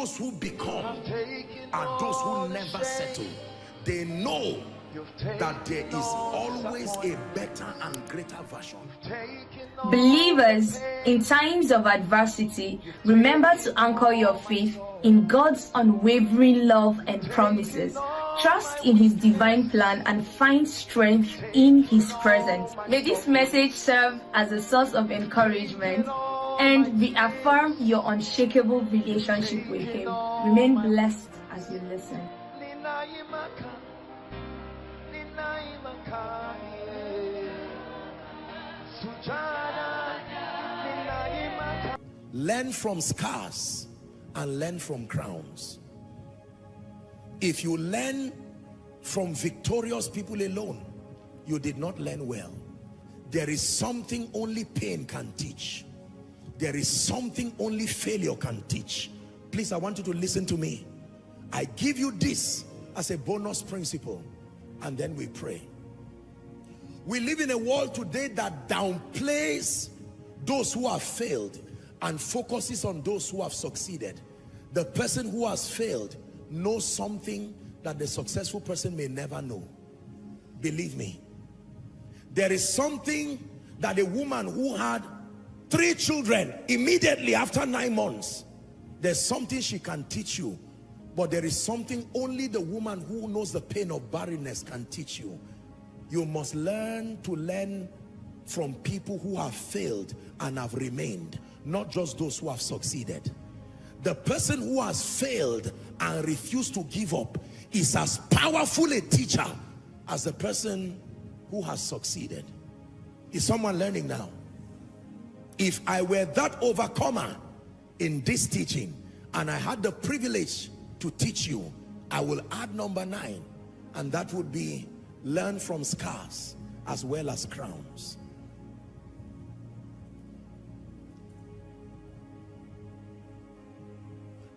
those who become are those who never settle. They know that there is always a better and greater version. Believers, in times of adversity, remember to anchor your faith in God's unwavering love and promises. Trust in His divine plan and find strength in His presence. May this message serve as a source of encouragement and reaffirm your unshakable relationship with Him. Remain blessed as you listen. Learn from scars and learn from crowns. If you learn from victorious people alone, you did not learn well. There is something only pain can teach. There is something only failure can teach. Please, I want you to listen to me. I give you this as a bonus principle, and then we pray. We live in a world today that downplays those who have failed and focuses on those who have succeeded. The person who has failed knows something that the successful person may never know. Believe me. There is something that a woman who had 3 children immediately after 9 months, there's something she can teach you. But there is something only the woman who knows the pain of barrenness can teach you. You must learn to learn from people who have failed and have remained, not just those who have succeeded. The person who has failed and refused to give up is as powerful a teacher as the person who has succeeded. Is someone learning now? If I were that overcomer in this teaching and I had the privilege to teach you, I will add number 9, and that would be learn from scars as well as crowns.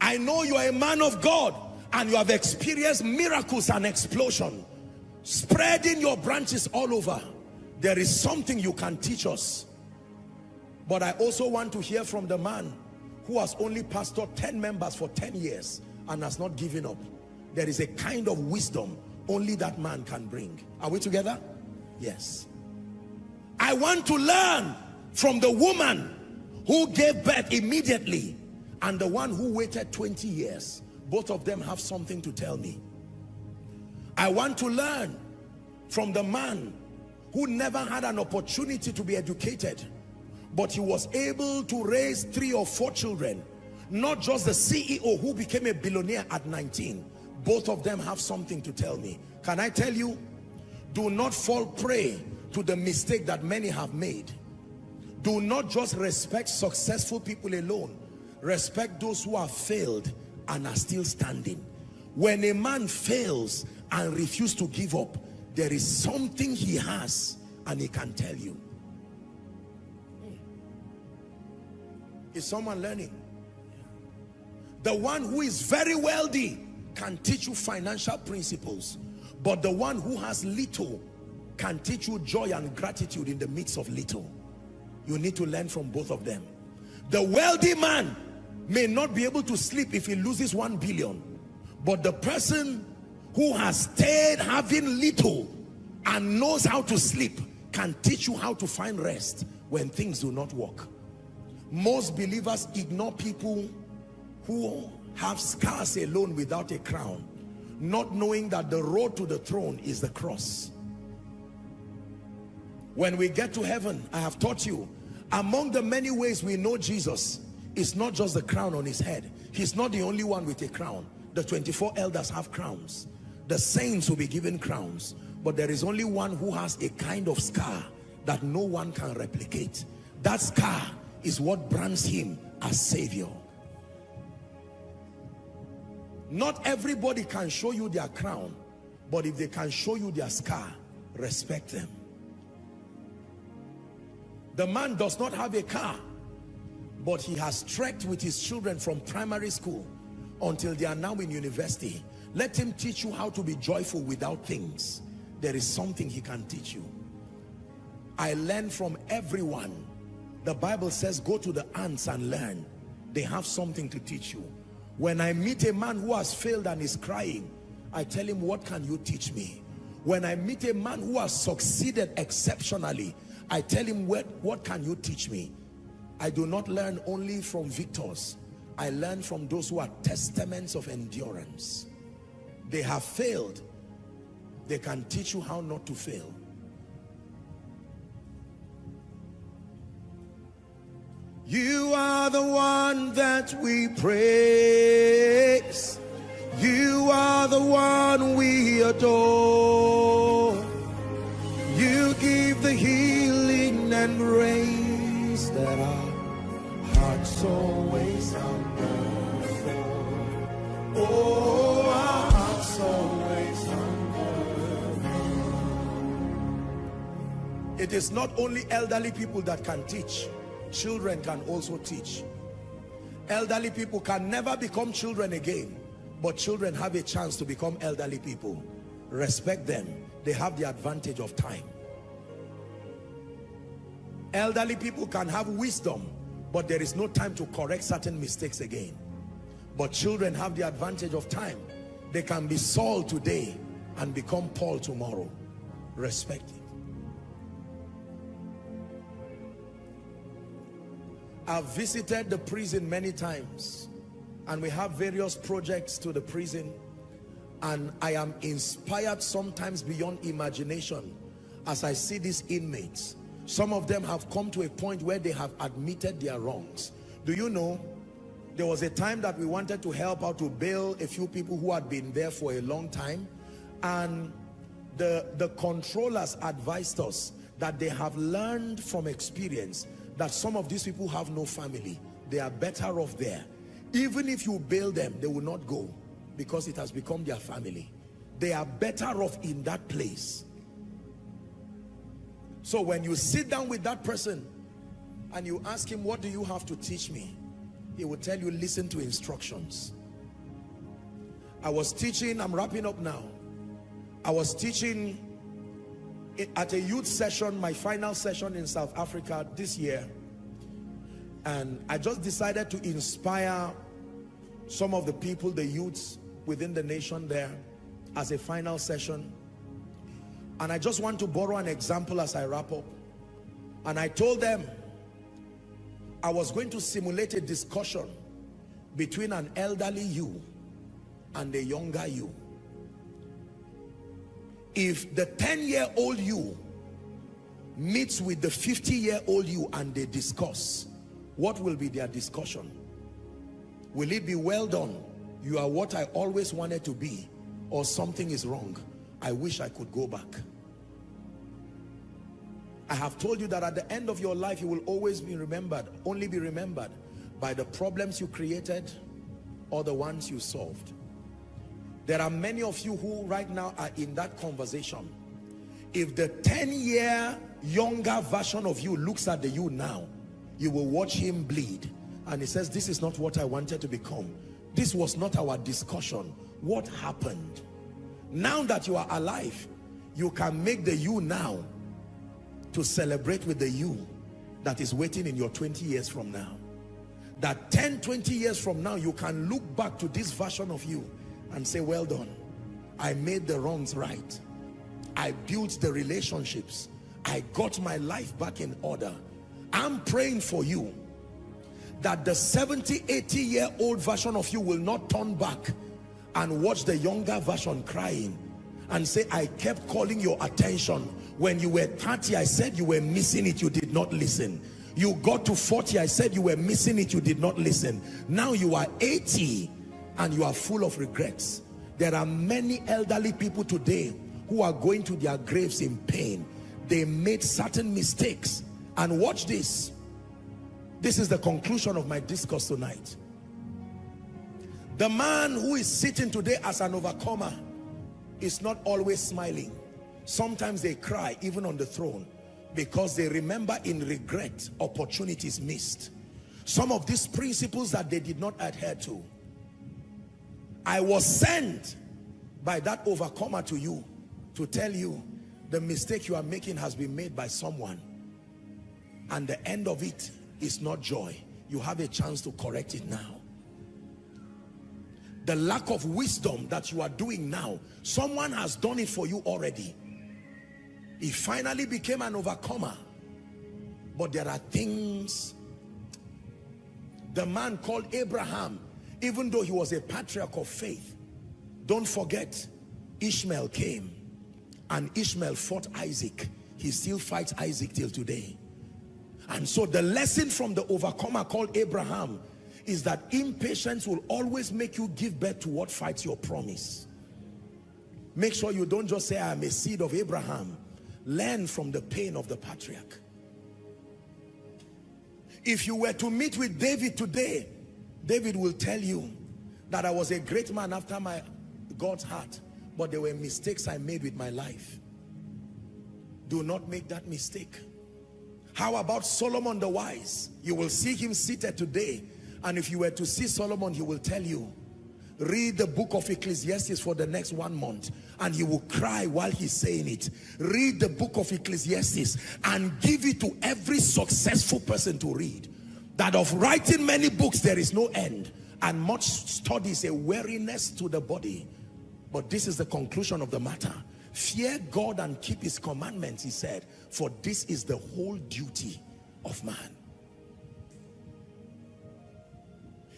I know you are a man of God and you have experienced miracles and explosion, spreading your branches all over. There is something you can teach us. But I also want to hear from the man who has only pastored 10 members for 10 years and has not given up. There is a kind of wisdom only that man can bring. Are we together? Yes. I want to learn from the woman who gave birth immediately and the one who waited 20 years. Both of them have something to tell me. I want to learn from the man who never had an opportunity to be educated, but he was able to raise 3 or 4 children. Not just the CEO who became a billionaire at 19. Both of them have something to tell me. Can I tell you? Do not fall prey to the mistake that many have made. Do not just respect successful people alone. Respect those who have failed and are still standing. When a man fails and refuses to give up, there is something he has and he can tell you. Is someone learning? The one who is very wealthy can teach you financial principles, but the one who has little can teach you joy and gratitude in the midst of little. You need to learn from both of them. The wealthy man may not be able to sleep if he loses 1 billion, but the person who has stayed having little and knows how to sleep can teach you how to find rest when things do not work. Most believers ignore people who have scars alone without a crown, not knowing that the road to the throne is the cross. When we get to heaven, I have taught you, among the many ways we know Jesus, it's not just the crown on his head. He's not the only one with a crown. The 24 elders have crowns. The saints will be given crowns. But there is only one who has a kind of scar that no one can replicate. That scar is what brands him as Savior. Not everybody can show you their crown, but if they can show you their scar, respect them. The man does not have a car, but he has trekked with his children from primary school until they are now in university. Let him teach you how to be joyful without things. There is something he can teach you. I learn from everyone. The Bible says go to the ants and learn. They have something to teach you. When I meet a man who has failed and is crying, I tell him, what can you teach me? When I meet a man who has succeeded exceptionally, I tell him, what can you teach me? I do not learn only from victors. I learn from those who are testaments of endurance. They have failed. They can teach you how not to fail. You are the one that we praise. You are the one we adore. You give the healing and grace that our hearts always hunger for. Oh, our hearts always hunger for. It is not only elderly people that can teach. Children can also teach. Elderly people can never become children again, but children have a chance to become elderly people. Respect them. They have the advantage of time. Elderly people can have wisdom, but there is no time to correct certain mistakes again. But children have the advantage of time. They can be Saul today and become Paul tomorrow. Respect it. I've visited the prison many times, and we have various projects to the prison, and I am inspired sometimes beyond imagination as I see these inmates. Some of them have come to a point where they have admitted their wrongs. Do you know, there was a time that we wanted to help out to bail a few people who had been there for a long time, and the controllers advised us that they have learned from experience that some of these people have no family. They are better off there. Even if you bail them, they will not go because it has become their family. They are better off in that place. So when you sit down with that person and you ask him, what do you have to teach me? He will tell you, listen to instructions. I was teaching, I'm wrapping up now. I was teaching at a youth session, my final session in South Africa this year, and I just decided to inspire some of the people, the youths within the nation there, as a final session. And I just want to borrow an example as I wrap up. And I told them I was going to simulate a discussion between an elderly you and a younger you. If the 10-year-old you meets with the 50-year-old you and they discuss, what will be their discussion? Will it be, well done, you are what I always wanted to be, or something is wrong, I wish I could go back? I have told you that at the end of your life you will always be remembered, only be remembered by the problems you created or the ones you solved. There are many of you who right now are in that conversation. If the 10-year younger version of you looks at the you now, you will watch him bleed. And he says, this is not what I wanted to become. This was not our discussion. What happened? Now that you are alive, you can make the you now to celebrate with the you that is waiting in your 20 years from now. That 10, 20 years from now, you can look back to this version of you and say, well done, I made the wrongs right. I built the relationships. I got my life back in order. I'm praying for you that the 70, 80-year-old version of you will not turn back and watch the younger version crying and say, I kept calling your attention. When you were 30, I said you were missing it, you did not listen. You got to 40, I said you were missing it, you did not listen. Now you are 80 and you are full of regrets. There are many elderly people today who are going to their graves in pain. They made certain mistakes. And watch this. This is the conclusion of my discourse tonight. The man who is sitting today as an overcomer is not always smiling. Sometimes they cry even on the throne because they remember in regret opportunities missed. Some of these principles that they did not adhere to. I was sent by that overcomer to you to tell you the mistake you are making has been made by someone, and the end of it is not joy. You have a chance to correct it now. the lack of wisdom that you are doing now, someone has done it for you already. He finally became an overcomer. But there are things. The man called Abraham, even though he was a patriarch of faith, don't forget, Ishmael came and Ishmael fought Isaac. He still fights Isaac till today. And so the lesson from the overcomer called Abraham is that impatience will always make you give birth to what fights your promise. Make sure you don't just say, I am a seed of Abraham. Learn from the pain of the patriarch. If you were to meet with David today, David will tell you that I was a great man after God's heart, but there were mistakes I made with my life. Do not make that mistake. How about Solomon the wise? You will see him seated today, and if you were to see Solomon, he will tell you, read the book of Ecclesiastes for the next 1 month, and he will cry while he's saying it. Read the book of Ecclesiastes and give it to every successful person to read. That of writing many books there is no end, and much study is a weariness to the body. But this is the conclusion of the matter. Fear God and keep his commandments, he said, for this is the whole duty of man.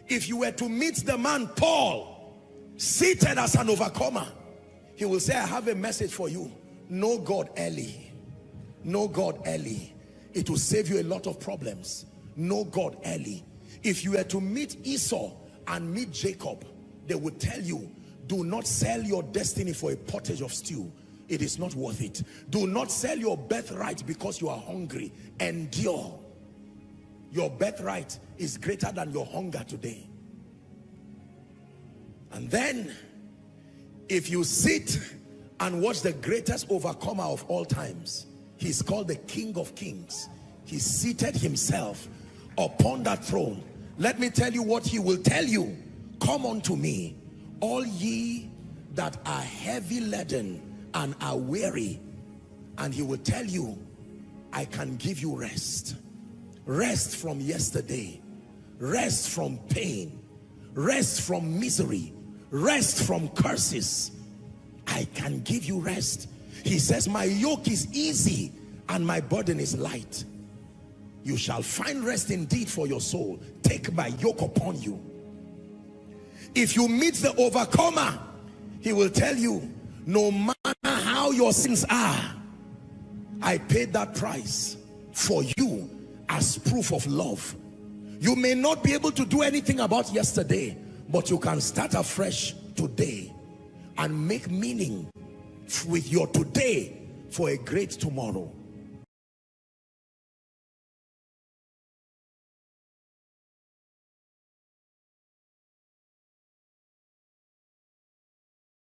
If you were to meet the man Paul, seated as an overcomer, he will say, I have a message for you. Know God early. Know God early. It will save you a lot of problems. Know God early. If you were to meet Esau and meet Jacob, they would tell you, do not sell your destiny for a pottage of stew. It is not worth it. Do not sell your birthright because you are hungry. Endure. Your birthright is greater than your hunger today. And then, if you sit and watch the greatest overcomer of all times, he's called the King of Kings. He seated himself upon that throne. Let me tell you what he will tell you. Come unto me, all ye that are heavy laden and are weary, and he will tell you, I can give you rest. Rest from yesterday, rest from pain, rest from misery, rest from curses. I can give you rest. He says, my yoke is easy and my burden is light. You shall find rest indeed for your soul. Take my yoke upon you. If you meet the overcomer, he will tell you, no matter how your sins are, I paid that price for you as proof of love. You may not be able to do anything about yesterday, but you can start afresh today and make meaning with your today for a great tomorrow.